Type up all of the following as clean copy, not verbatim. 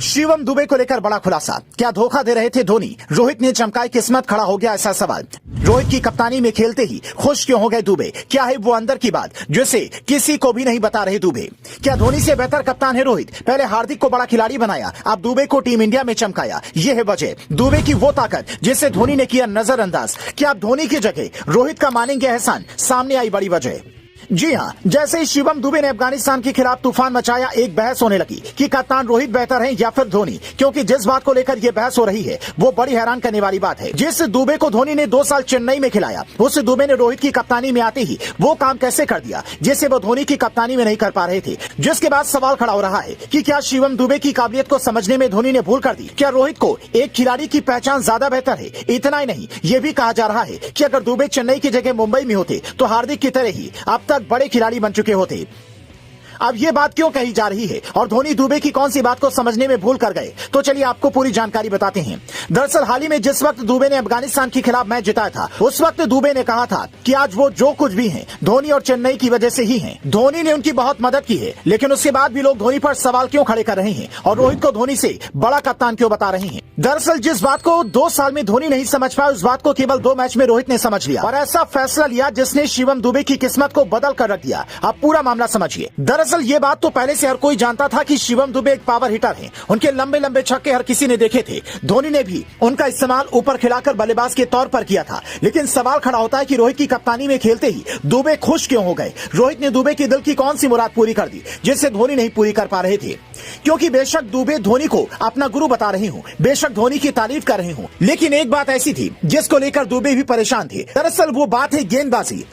शिवम दुबे को लेकर बड़ा खुलासा। क्या धोखा दे रहे थे धोनी? रोहित ने चमकाई किस्मत, खड़ा हो गया ऐसा सवाल। रोहित की कप्तानी में खेलते ही खुश क्यों हो गए दुबे? क्या है वो अंदर की बात जिसे किसी को भी नहीं बता रहे दुबे? क्या धोनी से बेहतर कप्तान है रोहित? पहले हार्दिक को बड़ा खिलाड़ी बनाया, अब दुबे को टीम इंडिया में चमकाया। ये है वजह, दुबे की वो ताकत जिसे धोनी ने किया नजरअंदाज। क्या अब धोनी की जगह रोहित का मानेंगे एहसान? सामने आई बड़ी वजह। जी हां, जैसे ही शिवम दुबे ने अफगानिस्तान के खिलाफ तूफान मचाया, एक बहस होने लगी कि कप्तान रोहित बेहतर है या फिर धोनी। क्योंकि जिस बात को लेकर यह बहस हो रही है वो बड़ी हैरान करने वाली बात है। जिस दुबे को धोनी ने 2 साल चेन्नई में खिलाया, उस दुबे ने रोहित की कप्तानी में आते ही वो काम कैसे कर दिया जिसे वो धोनी की कप्तानी में नहीं कर पा रहे थे। जिसके बाद सवाल खड़ा हो रहा है कि क्या शिवम दुबे की काबिलियत को समझने में धोनी ने भूल कर दी? क्या रोहित को एक खिलाड़ी की पहचान ज्यादा बेहतर है? इतना ही नहीं, ये भी कहा जा रहा है कि अगर दुबे चेन्नई की जगह मुंबई में होते तो हार्दिक की तरह ही अब तक बड़े खिलाड़ी बन चुके होते। अब ये बात क्यों कही जा रही है और धोनी दुबे की कौन सी बात को समझने में भूल कर गए? तो चलिए आपको पूरी जानकारी बताते हैं। दरअसल हाल ही में जिस वक्त दुबे ने अफगानिस्तान के खिलाफ मैच जिताया था, उस वक्त दुबे ने कहा था कि आज वो जो कुछ भी हैं धोनी और चेन्नई की वजह से ही हैं। धोनी ने उनकी बहुत मदद की है, लेकिन उसके बाद भी लोग धोनी पर सवाल क्यों खड़े कर रहे हैं और रोहित को धोनी से बड़ा कप्तान क्यों बता रहे हैं? दरअसल जिस बात को 2 साल में धोनी नहीं समझ पाया, उस बात को केवल 2 मैच में रोहित ने समझ लिया और ऐसा फैसला लिया जिसने शिवम दुबे की किस्मत को बदल कर रख दिया। अब पूरा मामला समझिए। दरअसल ये बात तो पहले से हर कोई जानता था कि शिवम दुबे एक पावर हिटर हैं। उनके लंबे लंबे छक्के हर किसी ने देखे थे। धोनी ने भी उनका इस्तेमाल ऊपर खिलाकर बल्लेबाज के तौर पर किया था। लेकिन सवाल खड़ा होता है कि रोहित की कप्तानी में खेलते ही दुबे खुश क्यों हो गए? रोहित ने दुबे के दिल की कौन सी मुराद पूरी कर दी जिसे धोनी नहीं पूरी कर पा रहे थे? क्योंकि बेशक दुबे धोनी को अपना गुरु बता रहे हूँ, बेशक धोनी की तारीफ कर रहे हूँ, लेकिन एक बात ऐसी थी जिसको लेकर दुबे भी परेशान थे। दरअसल वो बात है गेंदबाजी।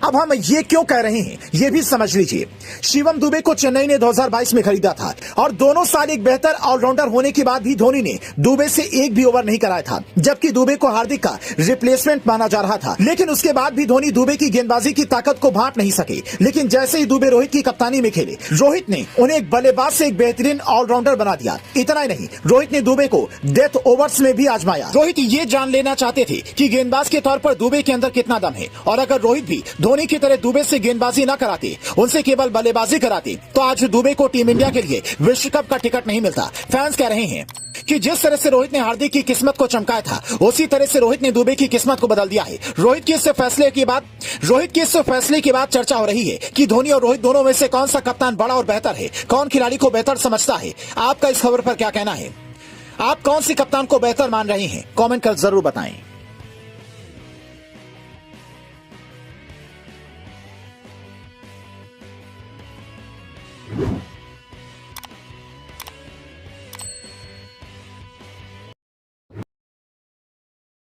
अब हम ये क्यों कह रहे हैं ये भी समझ लीजिए। शिवम दुबे को चेन्नई ने 2022 में खरीदा था और दोनों साल एक बेहतर ऑलराउंडर होने के बाद भी धोनी ने दुबे से एक भी ओवर नहीं कराया था, जबकि दुबे को हार्दिक का रिप्लेसमेंट माना जा रहा था। लेकिन उसके बाद भी धोनी दुबे की गेंदबाजी की ताकत को भांप नहीं सके। लेकिन जैसे ही दुबे रोहित की कप्तानी में खेले, रोहित ने उन्हें एक बल्लेबाज से एक बेहतरीन ऑलराउंडर बना दिया। इतना ही नहीं, रोहित ने दुबे को डेथ ओवर्स में भी आजमाया। रोहित ये जान लेना चाहते थे कि गेंदबाज के तौर पर दुबे के अंदर कितना दम है, और अगर रोहित भी धोनी की तरह दुबे से गेंदबाजी न कराते, उनसे केवल बल्लेबाजी कराते, तो आज दुबे को टीम इंडिया के लिए विश्व कप का टिकट नहीं मिलता। फैंस कह रहे हैं कि जिस तरह से रोहित ने हार्दिक की किस्मत को चमकाया था, उसी तरह से रोहित ने दुबे की किस्मत को बदल दिया है। रोहित के इस फैसले के बाद चर्चा हो रही है कि धोनी और रोहित दोनों में से कौन सा कप्तान बड़ा और बेहतर है, कौन खिलाड़ी को बेहतर समझता है। आपका इस खबर पर क्या कहना है? आप कौन सी कप्तान को बेहतर मान रहे हैं? कमेंट कर जरूर बताएं।